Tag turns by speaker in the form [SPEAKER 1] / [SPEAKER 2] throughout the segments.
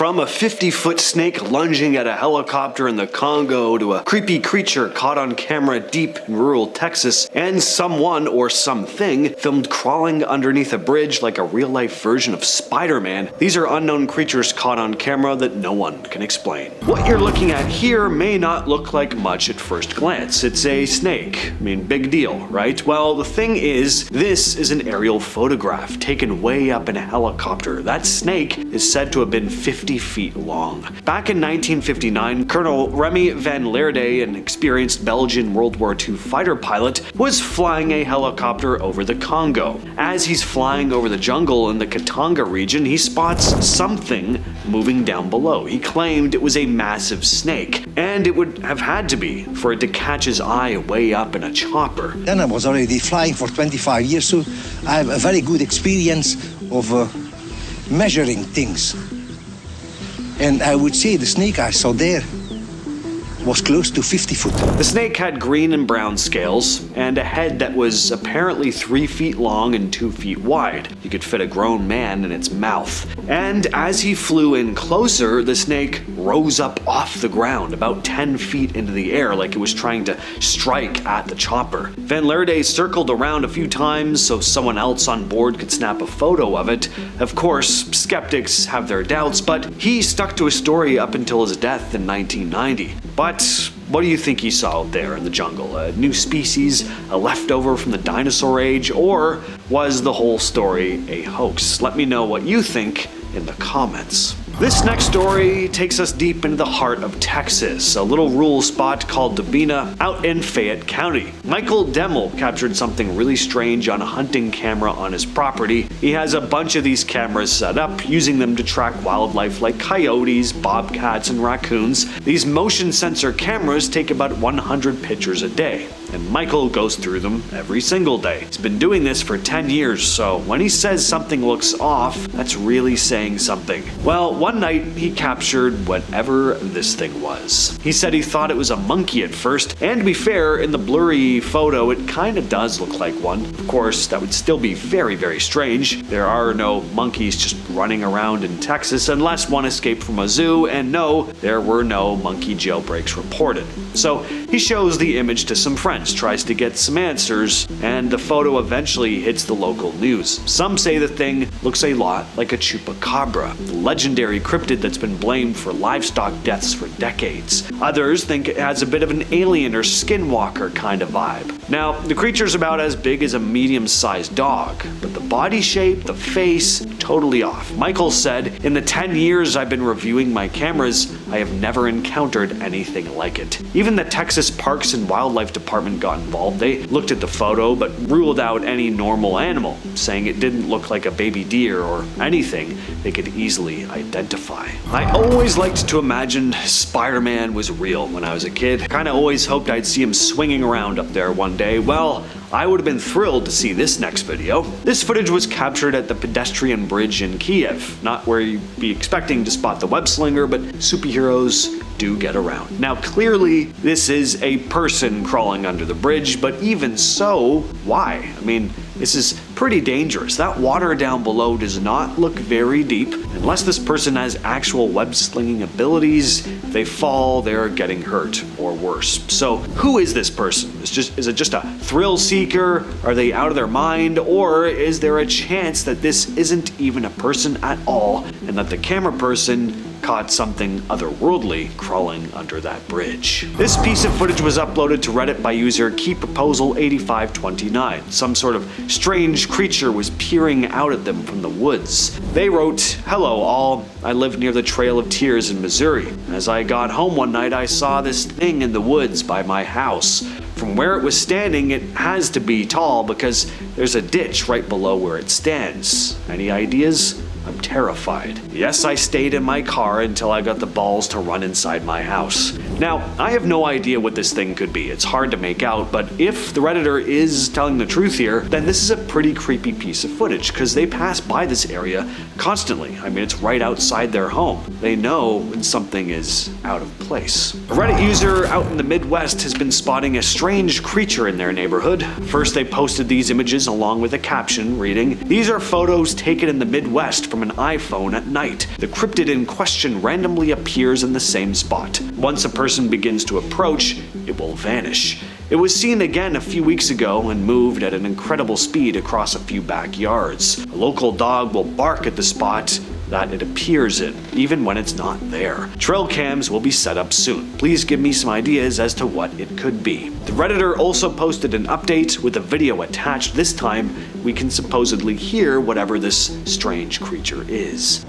[SPEAKER 1] From a 50-foot snake lunging at a helicopter in the Congo to a creepy creature caught on camera deep in rural Texas, and someone or something filmed crawling underneath a bridge like a real-life version of Spider-Man, these are unknown creatures caught on camera that no one can explain. What you're looking at here may not look like much at first glance. It's a snake. I mean, big deal, right? Well, the thing is, this is an aerial photograph taken way up in a helicopter. That snake is said to have been 50 feet long. Back in 1959, Colonel Remy van Leerde, an experienced Belgian World War II fighter pilot, was flying a helicopter over the Congo. As he's flying over the jungle in the Katanga region, he spots something moving down below. He claimed it was a massive snake, and it would have had to be for it to catch his eye way up in a chopper.
[SPEAKER 2] Then I was already flying for 25 years, so I have a very good experience of measuring things. And I would say the snake I saw there was close to 50 foot.
[SPEAKER 1] The snake had green and brown scales and a head that was apparently 3 feet long and 2 feet wide. You could fit a grown man in its mouth. And as he flew in closer, the snake rose up off the ground about 10 feet into the air like it was trying to strike at the chopper. Van Leerde circled around a few times so someone else on board could snap a photo of it. Of course, skeptics have their doubts, but he stuck to his story up until his death in 1990. But what do you think he saw out there in the jungle? A new species, a leftover from the dinosaur age, or was the whole story a hoax? Let me know what you think in the comments. This next story takes us deep into the heart of Texas, a little rural spot called Dabina out in Fayette County. Michael Demmel captured something really strange on a hunting camera on his property. He has a bunch of these cameras set up, using them to track wildlife like coyotes, bobcats, and raccoons. These motion sensor cameras take about 100 pictures a day, and Michael goes through them every single day. He's been doing this for 10 years, so when he says something looks off, that's really saying something. Well, one night he captured whatever this thing was. He said he thought it was a monkey at first, and to be fair, in the blurry photo it kinda does look like one. Of course, that would still be very, very strange. There are no monkeys just running around in Texas unless one escaped from a zoo, and no, there were no monkey jailbreaks reported. So he shows the image to some friends, tries to get some answers, and the photo eventually hits the local news. Some say the thing looks a lot like a chupacabra, the legendary cryptid that's been blamed for livestock deaths for decades. Others think it has a bit of an alien or skinwalker kind of vibe. Now, the creature's about as big as a medium-sized dog, but the body shape, the face, totally off. Michael said, "In the 10 years I've been reviewing my cameras, I have never encountered anything like it." Even the Texas Parks and Wildlife Department got involved. They looked at the photo but ruled out any normal animal, saying it didn't look like a baby deer or anything they could easily identify. I always liked to imagine Spider-Man was real when I was a kid. Kinda always hoped I'd see him swinging around up there one day. Well, I would have been thrilled to see this next video. This footage was captured at the pedestrian bridge in Kiev, not where you'd be expecting to spot the web slinger, but superheroes do get around. Now clearly this is a person crawling under the bridge, but even so, why? I mean, this is pretty dangerous. That water down below does not look very deep. Unless this person has actual web slinging abilities, if they fall, they're getting hurt or worse. So who is this person? Is it just a thrill seeker? Are they out of their mind? Or is there a chance that this isn't even a person at all and that the camera person caught something otherworldly crawling under that bridge? This piece of footage was uploaded to Reddit by user KeyProposal8529. Some sort of strange creature was peering out at them from the woods. They wrote, "Hello all, I live near the Trail of Tears in Missouri. As I got home one night I saw this thing in the woods by my house. From where it was standing, it has to be tall because there's a ditch right below where it stands. Any ideas? I'm terrified. Yes, I stayed in my car until I got the balls to run inside my house." Now, I have no idea what this thing could be. It's hard to make out, but if the Redditor is telling the truth here, then this is a pretty creepy piece of footage because they pass by this area constantly. I mean, it's right outside their home. They know when something is out of place. A Reddit user out in the Midwest has been spotting a strange creature in their neighborhood. First, they posted these images along with a caption reading, "These are photos taken in the Midwest from an iPhone at night. The cryptid in question randomly appears in the same spot. Once a person begins to approach, it will vanish. It was seen again a few weeks ago and moved at an incredible speed across a few backyards. A local dog will bark at the spot that it appears in, even when it's not there. Trail cams will be set up soon. Please give me some ideas as to what it could be. The Redditor also posted an update with a video attached. This time, we can supposedly hear whatever this strange creature is.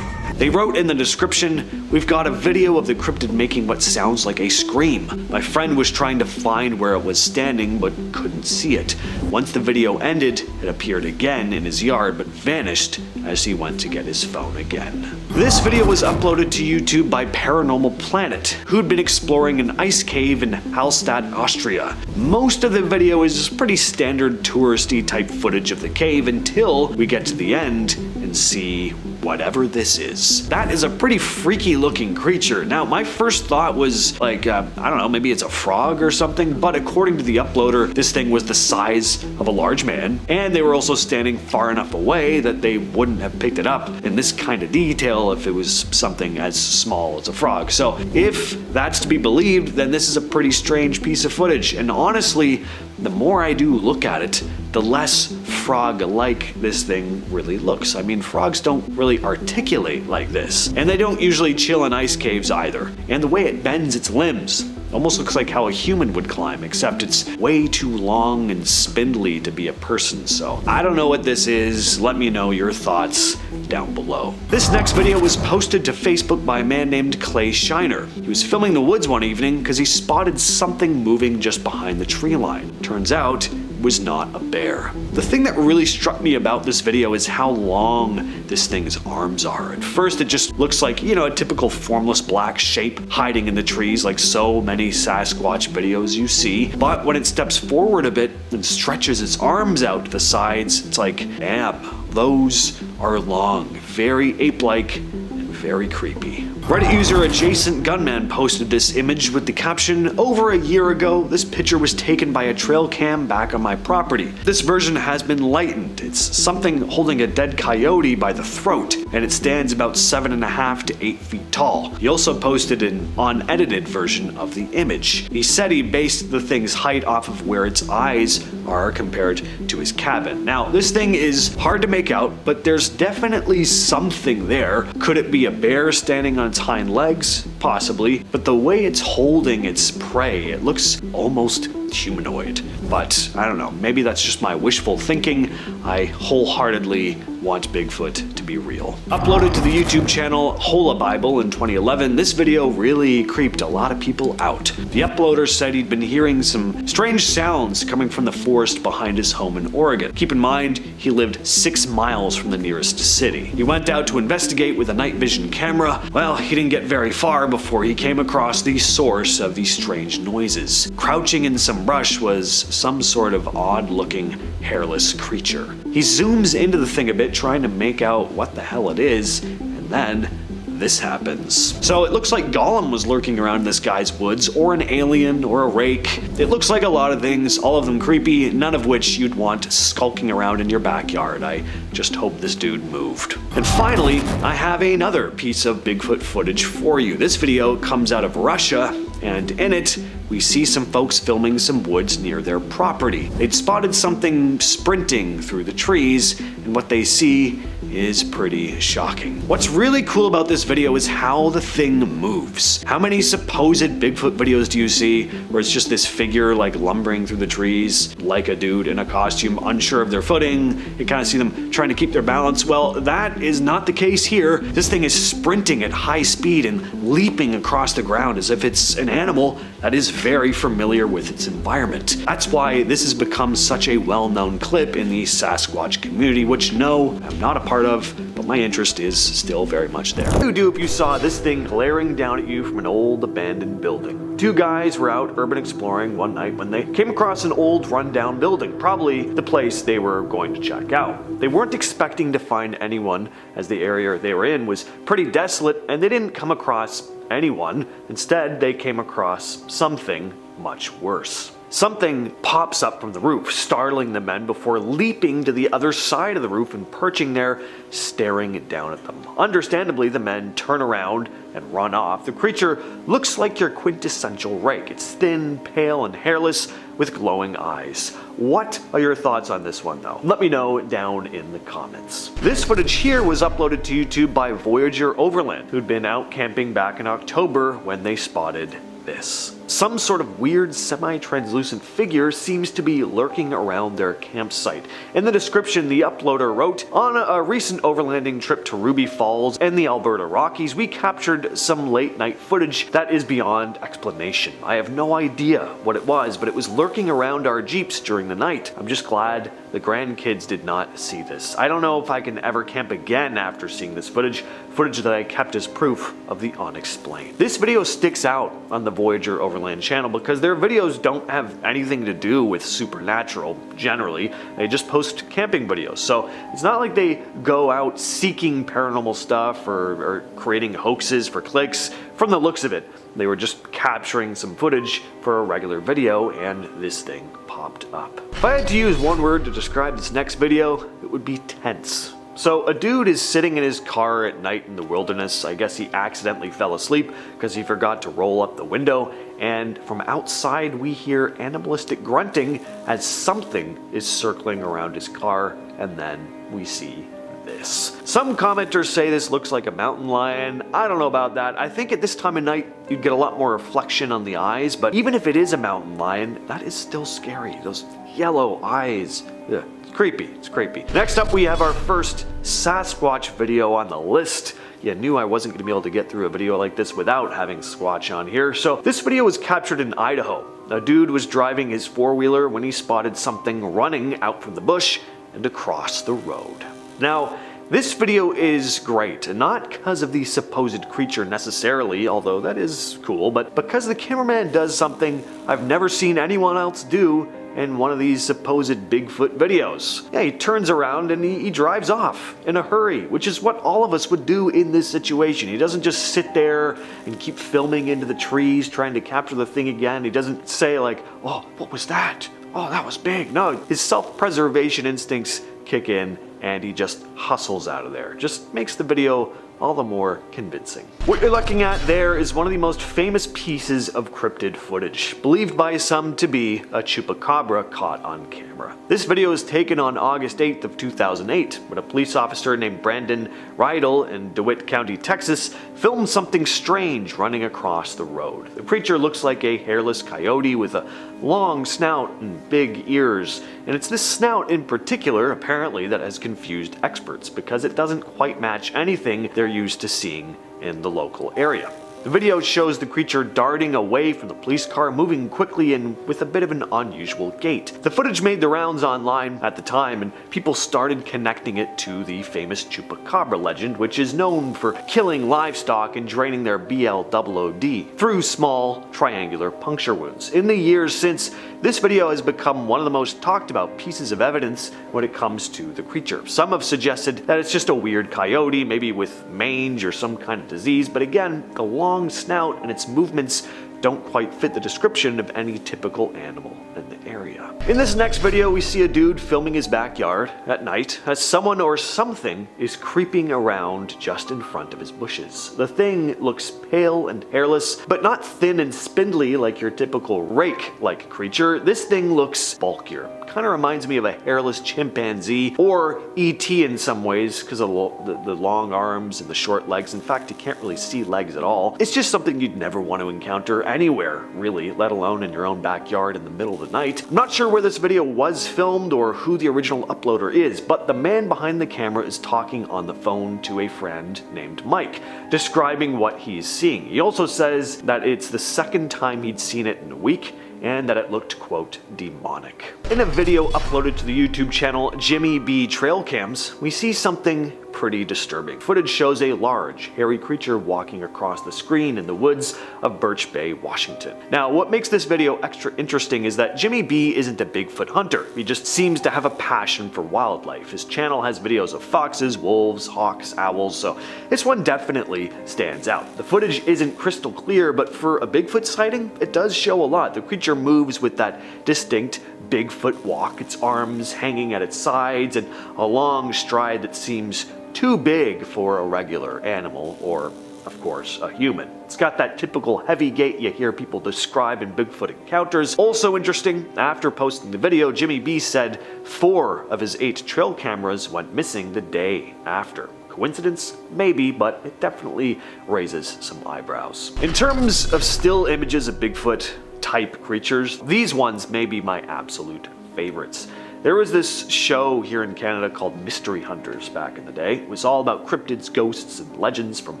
[SPEAKER 1] They wrote in the description, "We've got a video of the cryptid making what sounds like a scream. My friend was trying to find where it was standing but couldn't see it. Once the video ended, it appeared again in his yard but vanished as he went to get his phone again." This video was uploaded to YouTube by Paranormal Planet, who'd been exploring an ice cave in Hallstatt, Austria. Most of the video is pretty standard touristy type footage of the cave until we get to the end and see whatever this is. That is a pretty freaky looking creature. Now, my first thought was like, I don't know, maybe it's a frog or something, but according to the uploader, this thing was the size of a large man, and they were also standing far enough away that they wouldn't have picked it up in this kind of detail if it was something as small as a frog. So if that's to be believed, then this is a pretty strange piece of footage, and honestly, the more I do look at it, the less frog-like this thing really looks. I mean, frogs don't really articulate like this, and they don't usually chill in ice caves either. And the way it bends its limbs almost looks like how a human would climb, except it's way too long and spindly to be a person. So I don't know what this is. Let me know your thoughts down below. This next video was posted to Facebook by a man named Clay Shiner. He was filming the woods one evening because he spotted something moving just behind the tree line. Turns out, was not a bear. The thing that really struck me about this video is how long this thing's arms are. At first it just looks like, you know, a typical formless black shape hiding in the trees like so many Sasquatch videos you see. But when it steps forward a bit and stretches its arms out to the sides, it's like, damn, those are long, very ape-like and very creepy. Reddit user Adjacent Gunman posted this image with the caption, "Over a year ago, this picture was taken by a trail cam back on my property. This version has been lightened. It's something holding a dead coyote by the throat, and it stands about 7.5 to 8 feet tall." He also posted an unedited version of the image. He said he based the thing's height off of where its eyes are compared to his cabin. Now, this thing is hard to make out, but there's definitely something there. Could it be a bear standing on its hind legs? Possibly, but the way it's holding its prey, it looks almost humanoid. But I don't know, maybe that's just my wishful thinking. I wholeheartedly want Bigfoot to be real. Uploaded to the YouTube channel Hola Bible in 2011, this video really creeped a lot of people out. The uploader said he'd been hearing some strange sounds coming from the forest behind his home in Oregon. Keep in mind, he lived 6 miles from the nearest city. He went out to investigate with a night vision camera. Well, he didn't get very far before he came across the source of these strange noises. Crouching in some brush was some sort of odd-looking, hairless creature. He zooms into the thing a bit, trying to make out what the hell it is, and then this happens. So it looks like Gollum was lurking around this guy's woods, or an alien, or a rake. It looks like a lot of things, all of them creepy, none of which you'd want skulking around in your backyard. I just hope this dude moved. And finally, I have another piece of Bigfoot footage for you. This video comes out of Russia, and in it, we see some folks filming some woods near their property. They'd spotted something sprinting through the trees, and what they see is pretty shocking. What's really cool about this video is how the thing moves. How many supposed Bigfoot videos do you see where it's just this figure like lumbering through the trees like a dude in a costume, unsure of their footing? You kind of see them trying to keep their balance. Well, that is not the case here. This thing is sprinting at high speed and leaping across the ground as if it's an animal that is very familiar with its environment. That's why this has become such a well-known clip in the Sasquatch community, which no, I'm not a part of, but my interest is still very much there. What would you do if you saw this thing glaring down at you from an old abandoned building? Two guys were out urban exploring one night when they came across an old rundown building, probably the place they were going to check out. They weren't expecting to find anyone, as the area they were in was pretty desolate, and they didn't come across anyone. Instead, they came across something much worse. Something pops up from the roof, startling the men before leaping to the other side of the roof and perching there, staring down at them. Understandably, the men turn around and run off. The creature looks like your quintessential rake. It's thin, pale, and hairless with glowing eyes. What are your thoughts on this one though? Let me know down in the comments. This footage here was uploaded to YouTube by Voyager Overland, who'd been out camping back in October when they spotted this. Some sort of weird semi-translucent figure seems to be lurking around their campsite. In the description, the uploader wrote, "On a recent overlanding trip to Ruby Falls and the Alberta Rockies, we captured some late night footage that is beyond explanation. I have no idea what it was, but it was lurking around our Jeeps during the night. I'm just glad the grandkids did not see this. I don't know if I can ever camp again after seeing this footage that I kept as proof of the unexplained." This video sticks out on the Voyager Overland channel because their videos don't have anything to do with supernatural generally. They just post camping videos. So it's not like they go out seeking paranormal stuff or creating hoaxes for clicks. From the looks of it, they were just capturing some footage for a regular video and this thing popped up. If I had to use one word to describe this next video, it would be tense. So a dude is sitting in his car at night in the wilderness. I guess he accidentally fell asleep because he forgot to roll up the window, and from outside we hear animalistic grunting as something is circling around his car, and then we see this. Some commenters say this looks like a mountain lion. I don't know about that. I think at this time of night you'd get a lot more reflection on the eyes, but even if it is a mountain lion, that is still scary. Those yellow eyes. Ugh. Creepy. It's creepy. Next up, we have our first Sasquatch video on the list. You knew I wasn't going to be able to get through a video like this without having Squatch on here. So this video was captured in Idaho. A dude was driving his four-wheeler when he spotted something running out from the bush and across the road. Now, this video is great, and not because of the supposed creature necessarily, although that is cool, but because the cameraman does something I've never seen anyone else do in one of these supposed Bigfoot videos. Yeah, he turns around and he drives off in a hurry, which is what all of us would do in this situation. He doesn't just sit there and keep filming into the trees trying to capture the thing again. He doesn't say like, "Oh, what was that? Oh, that was big." No, his self-preservation instincts kick in and he just hustles out of there. Just makes the video all the more convincing. What you're looking at there is one of the most famous pieces of cryptid footage, believed by some to be a chupacabra caught on camera. This video was taken on August 8th of 2008 when a police officer named Brandon Rydell in DeWitt County, Texas, filmed something strange running across the road. The creature looks like a hairless coyote with a long snout and big ears, and it's this snout in particular, apparently, that has confused experts because it doesn't quite match anything they're used to seeing in the local area. The video shows the creature darting away from the police car, moving quickly and with a bit of an unusual gait. The footage made the rounds online at the time, and people started connecting it to the famous chupacabra legend, which is known for killing livestock and draining their BLOOD through small triangular puncture wounds. In the years since, this video has become one of the most talked about pieces of evidence when it comes to the creature. Some have suggested that it's just a weird coyote, maybe with mange or some kind of disease, but again, the long snout and its movements don't quite fit the description of any typical animal in the area. In this next video, we see a dude filming his backyard at night as someone or something is creeping around just in front of his bushes. The thing looks pale and hairless, but not thin and spindly like your typical rake-like creature. This thing looks bulkier. Kind of reminds me of a hairless chimpanzee or E.T. in some ways because of the long arms and the short legs. In fact, you can't really see legs at all. It's just something you'd never want to encounter anywhere, really, let alone in your own backyard in the middle of the night. I'm not sure where this video was filmed or who the original uploader is, but the man behind the camera is talking on the phone to a friend named Mike, describing what he's seeing. He also says that it's the second time he'd seen it in a week, and that it looked, quote, demonic. In a video uploaded to the YouTube channel Jimmy B Trail Cams, we see something pretty pretty disturbing. Footage shows a large, hairy creature walking across the screen in the woods of Birch Bay, Washington. Now, what makes this video extra interesting is that Jimmy B isn't a Bigfoot hunter. He just seems to have a passion for wildlife. His channel has videos of foxes, wolves, hawks, owls, so this one definitely stands out. The footage isn't crystal clear, but for a Bigfoot sighting, it does show a lot. The creature moves with that distinct Bigfoot walk, its arms hanging at its sides, and a long stride that seems too big for a regular animal, or, of course, a human. It's got that typical heavy gait you hear people describe in Bigfoot encounters. Also interesting, after posting the video, Jimmy B said 4 of his 8 trail cameras went missing the day after. Coincidence? Maybe, but it definitely raises some eyebrows. In terms of still images of Bigfoot type creatures, these ones may be my absolute favorites. There was this show here in Canada called Mystery Hunters back in the day. It was all about cryptids, ghosts, and legends from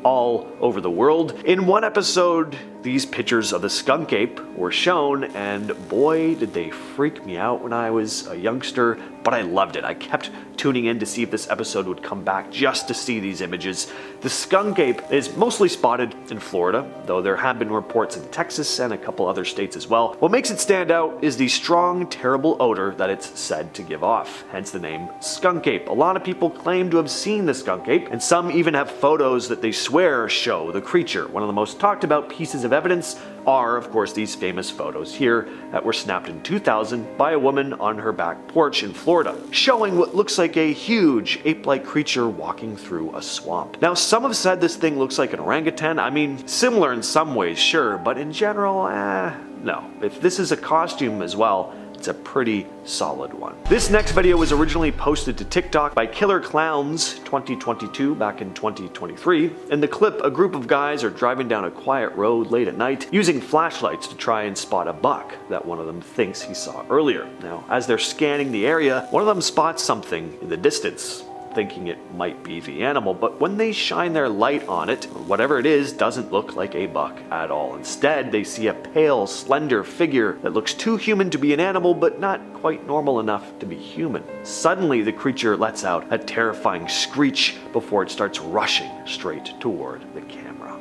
[SPEAKER 1] all over the world. In one episode, these pictures of the skunk ape were shown, and boy did they freak me out when I was a youngster, but I loved it. I kept tuning in to see if this episode would come back just to see these images. The skunk ape is mostly spotted in Florida, though there have been reports in Texas and a couple other states as well. What makes it stand out is the strong, terrible odor that it's said to give off, hence the name skunk ape. A lot of people claim to have seen the skunk ape, and some even have photos that they swear show the creature. One of the most talked about pieces of evidence are, of course, these famous photos here that were snapped in 2000 by a woman on her back porch in Florida, showing what looks like a huge ape-like creature walking through a swamp. Now, some have said this thing looks like an orangutan. I mean, similar in some ways, sure, but in general, no. If this is a costume as well, it's a pretty solid one. This next video was originally posted to TikTok by Killer Clowns 2022 back in 2023. In the clip, a group of guys are driving down a quiet road late at night using flashlights to try and spot a buck that one of them thinks he saw earlier. Now, as they're scanning the area, one of them spots something in the distance, thinking it might be the animal, but when they shine their light on it, whatever it is doesn't look like a buck at all. Instead, they see a pale, slender figure that looks too human to be an animal, but not quite normal enough to be human. Suddenly, the creature lets out a terrifying screech before it starts rushing straight toward the camera.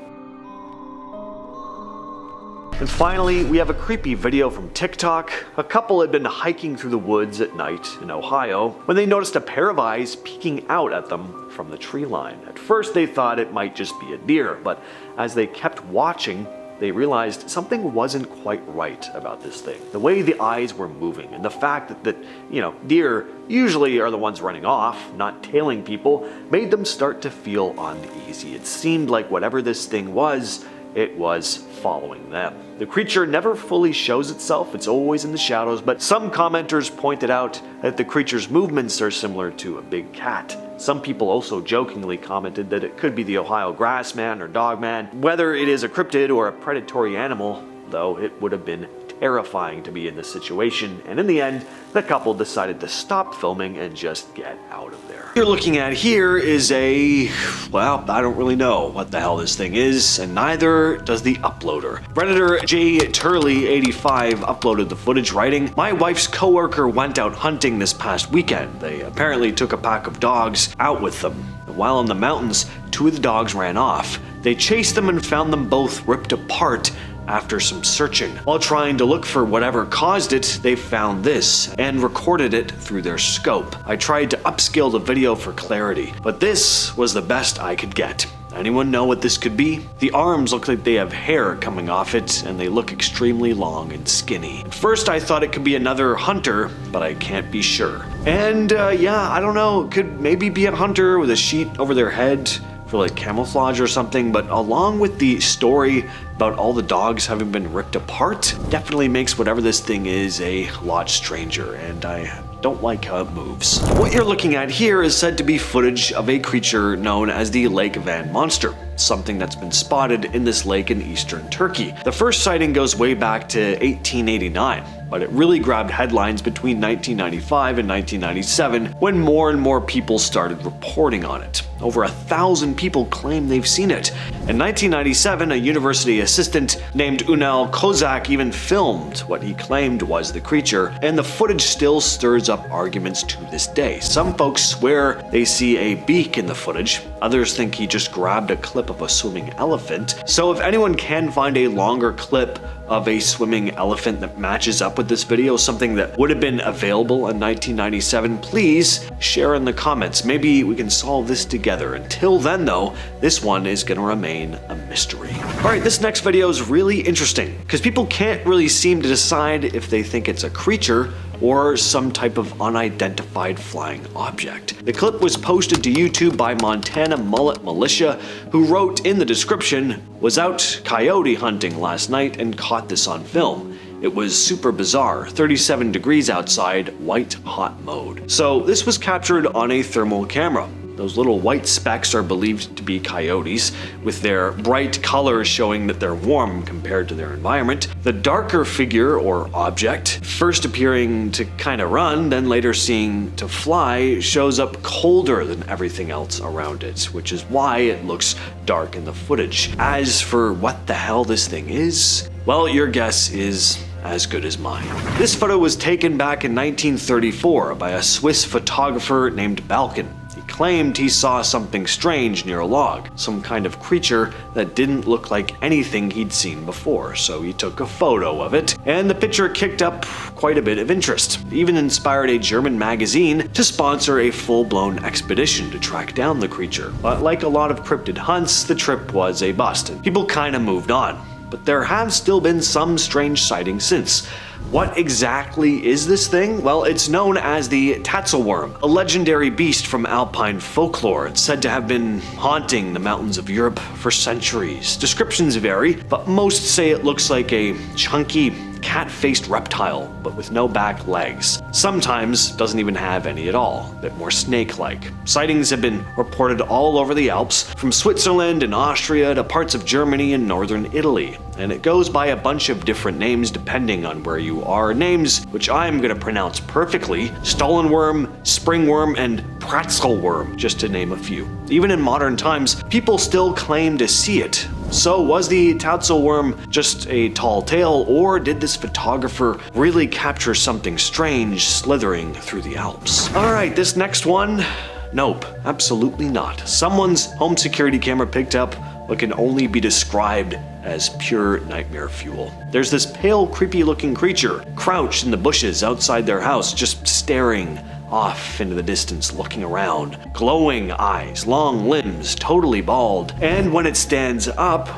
[SPEAKER 1] And finally, we have a creepy video from TikTok. A couple had been hiking through the woods at night in Ohio when they noticed a pair of eyes peeking out at them from the tree line. At first, they thought it might just be a deer, but as they kept watching, they realized something wasn't quite right about this thing. The way the eyes were moving and the fact that deer usually are the ones running off, not tailing people, made them start to feel uneasy. It seemed like whatever this thing was, it was following them. The creature never fully shows itself, it's always in the shadows, but some commenters pointed out that the creature's movements are similar to a big cat. Some people also jokingly commented that it could be the Ohio grassman or dogman. Whether it is a cryptid or a predatory animal, though, it would have been terrifying to be in this situation, and in the end, the couple decided to stop filming and just get out of there. What you're looking at here is well, I don't really know what the hell this thing is, and neither does the uploader. Redditor J Turley 85 uploaded the footage, writing, "My wife's coworker went out hunting this past weekend. They apparently took a pack of dogs out with them. While in the mountains, 2 of the dogs ran off. They chased them and found them both ripped apart after some searching. While trying to look for whatever caused it, they found this and recorded it through their scope. I tried to upscale the video for clarity, but this was the best I could get. Anyone know what this could be? The arms look like they have hair coming off it, and they look extremely long and skinny. At first I thought it could be another hunter, but I can't be sure. And yeah, I don't know, it could maybe be a hunter with a sheet over their head for like camouflage or something, but along with the story about all the dogs having been ripped apart, definitely makes whatever this thing is a lot stranger, and I don't like how it moves. What you're looking at here is said to be footage of a creature known as the Lake Van monster, something that's been spotted in this lake in eastern Turkey. The first sighting goes way back to 1889, but it really grabbed headlines between 1995 and 1997 when more and more people started reporting on it. Over 1,000 people claim they've seen it. In 1997, a university assistant named Unel Kozak even filmed what he claimed was the creature, and the footage still stirs up arguments to this day. Some folks swear they see a beak in the footage, others think he just grabbed a clip of a swimming elephant. So if anyone can find a longer clip of a swimming elephant that matches up with this video, something that would have been available in 1997, please share in the comments. Maybe we can solve this together. Until then though, this one is gonna remain a mystery. Alright, this next video is really interesting because people can't really seem to decide if they think it's a creature or some type of unidentified flying object. The clip was posted to YouTube by Montana Mullet Militia, who wrote in the description, "Was out coyote hunting last night and caught this on film. It was super bizarre, 37 degrees outside, white hot mode." So this was captured on a thermal camera. Those little white specks are believed to be coyotes, with their bright colors showing that they're warm compared to their environment. The darker figure or object, first appearing to kind of run, then later seeing to fly, shows up colder than everything else around it, which is why it looks dark in the footage. As for what the hell this thing is, well, your guess is as good as mine. This photo was taken back in 1934 by a Swiss photographer named Balkan. He claimed he saw something strange near a log, some kind of creature that didn't look like anything he'd seen before, so he took a photo of it, and the picture kicked up quite a bit of interest. It even inspired a German magazine to sponsor a full-blown expedition to track down the creature. But like a lot of cryptid hunts, the trip was a bust, and people kinda moved on. But there have still been some strange sightings since. What exactly is this thing? Well, it's known as the tatzelworm, a legendary beast from Alpine folklore. It's said to have been haunting the mountains of Europe for centuries. Descriptions vary, but most say it looks like a chunky, cat-faced reptile, but with no back legs. Sometimes doesn't even have any at all, a bit more snake-like. Sightings have been reported all over the Alps, from Switzerland and Austria to parts of Germany and northern Italy. And it goes by a bunch of different names depending on where you are. Names which I'm gonna pronounce perfectly: stollenworm, springworm, and tatzelworm, just to name a few. Even in modern times, people still claim to see it. So was the tatzelworm just a tall tale, or did this photographer really capture something strange slithering through the Alps? Alright, this next one, nope, absolutely not. Someone's home security camera picked up what can only be described as pure nightmare fuel. There's this pale, creepy looking creature crouched in the bushes outside their house, just staring off into the distance, looking around. Glowing eyes, long limbs, totally bald. And when it stands up,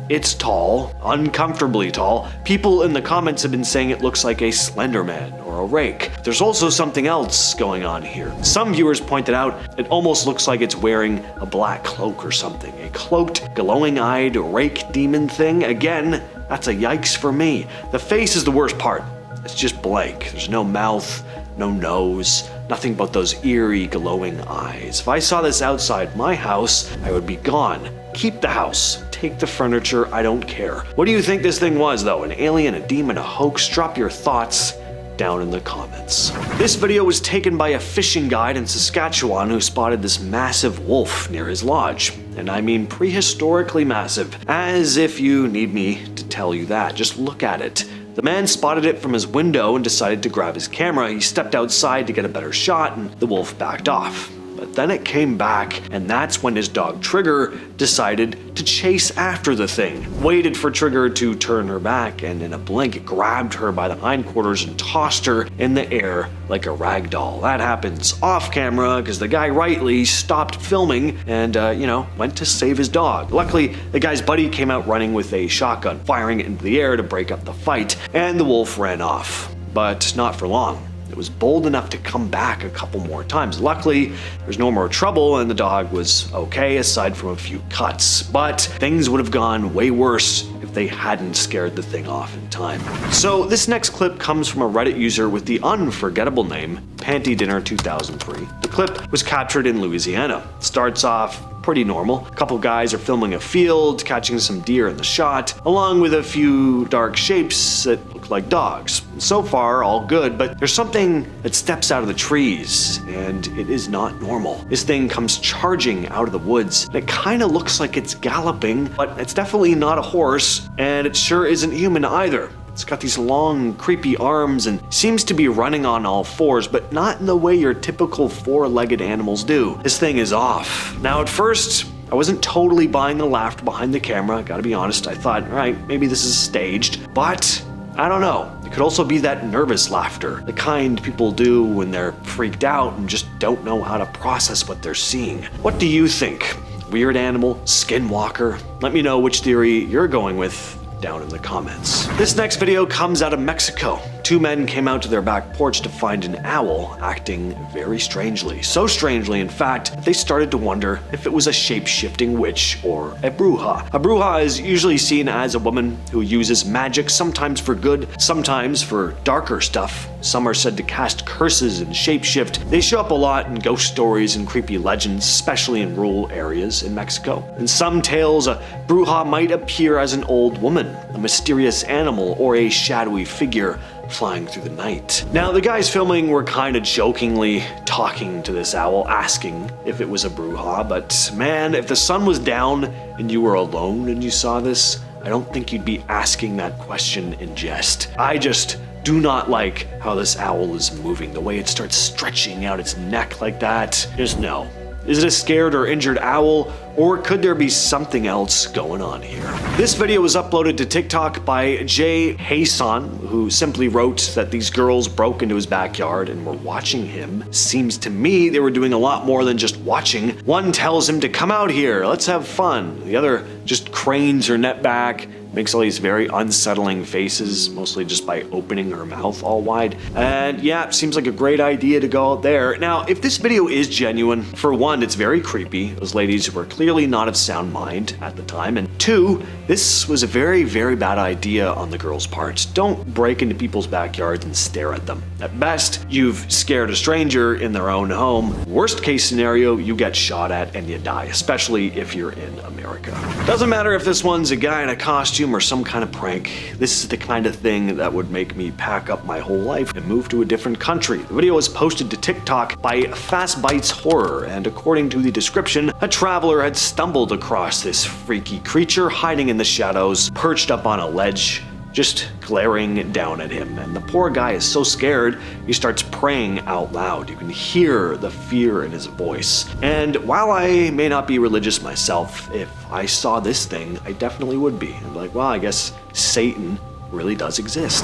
[SPEAKER 1] it's tall, uncomfortably tall. People in the comments have been saying it looks like a Slender Man or a rake. There's also something else going on here. Some viewers pointed out it almost looks like it's wearing a black cloak or something. A cloaked, glowing-eyed rake demon thing. Again, that's a yikes for me. The face is the worst part. It's just blank. There's no mouth, no nose, nothing but those eerie, glowing eyes. If I saw this outside my house, I would be gone. Keep the house. Take the furniture, I don't care. What do you think this thing was though? An alien, a demon, a hoax? Drop your thoughts down in the comments. This video was taken by a fishing guide in Saskatchewan who spotted this massive wolf near his lodge. And I mean prehistorically massive, as if you need me to tell you that. Just look at it. The man spotted it from his window and decided to grab his camera. He stepped outside to get a better shot and the wolf backed off. But then it came back, and that's when his dog Trigger decided to chase after the thing. Waited for Trigger to turn her back, and in a blink it grabbed her by the hindquarters and tossed her in the air like a rag doll. That happens off camera because the guy rightly stopped filming and, went to save his dog. Luckily, the guy's buddy came out running with a shotgun, firing it into the air to break up the fight, and the wolf ran off. But not for long. It was bold enough to come back a couple more times. Luckily, there's no more trouble and the dog was okay aside from a few cuts. But things would have gone way worse if they hadn't scared the thing off in time. So this next clip comes from a Reddit user with the unforgettable name Panty Dinner 2003. The clip was captured in Louisiana. It starts off pretty normal. A couple guys are filming a field, catching some deer in the shot, along with a few dark shapes that look like dogs. So far, all good, but there's something that steps out of the trees, and it is not normal. This thing comes charging out of the woods, and it kind of looks like it's galloping, but it's definitely not a horse, and it sure isn't human either. It's got these long, creepy arms and seems to be running on all fours, but not in the way your typical four-legged animals do. This thing is off. Now, at first, I wasn't totally buying the laughter behind the camera, gotta be honest. I thought, all right, maybe this is staged, but I don't know. It could also be that nervous laughter, the kind people do when they're freaked out and just don't know how to process what they're seeing. What do you think? Weird animal? Skinwalker? Let me know which theory you're going with down in the comments. This next video comes out of Mexico. Two men came out to their back porch to find an owl acting very strangely. So strangely, in fact, they started to wonder if it was a shape-shifting witch or a bruja. A bruja is usually seen as a woman who uses magic, sometimes for good, sometimes for darker stuff. Some are said to cast curses and shapeshift. They show up a lot in ghost stories and creepy legends, especially in rural areas in Mexico. In some tales, a bruja might appear as an old woman, a mysterious animal, or a shadowy figure flying through the night. Now, the guys filming were kind of jokingly talking to this owl, asking if it was a bruja, but man, if the sun was down and you were alone and you saw this, I don't think you'd be asking that question in jest. I just do not like how this owl is moving, the way it starts stretching out its neck like that. Just no. Is it a scared or injured owl, or could there be something else going on here? This video was uploaded to TikTok by Jay Hayson, who simply wrote that these girls broke into his backyard and were watching him. Seems to me they were doing a lot more than just watching. One tells him to come out here, let's have fun. The other just cranes her net back, makes all these very unsettling faces, mostly just by opening her mouth all wide. And yeah, it seems like a great idea to go out there. Now, if this video is genuine, for one, it's very creepy. Those ladies were clearly not of sound mind at the time. And two, this was a very, very bad idea on the girls' part. Don't break into people's backyards and stare at them. At best, you've scared a stranger in their own home. Worst case scenario, you get shot at and you die, especially if you're in America. Doesn't matter if this one's a guy in a costume or some kind of prank. This is the kind of thing that would make me pack up my whole life and move to a different country. The video was posted to TikTok by Fast Bites Horror, and according to the description, a traveler had stumbled across this freaky creature hiding in the shadows, perched up on a ledge, just glaring down at him. And the poor guy is so scared, he starts praying out loud. You can hear the fear in his voice. And while I may not be religious myself, if I saw this thing, I definitely would be. I'd be like, well, I guess Satan really does exist.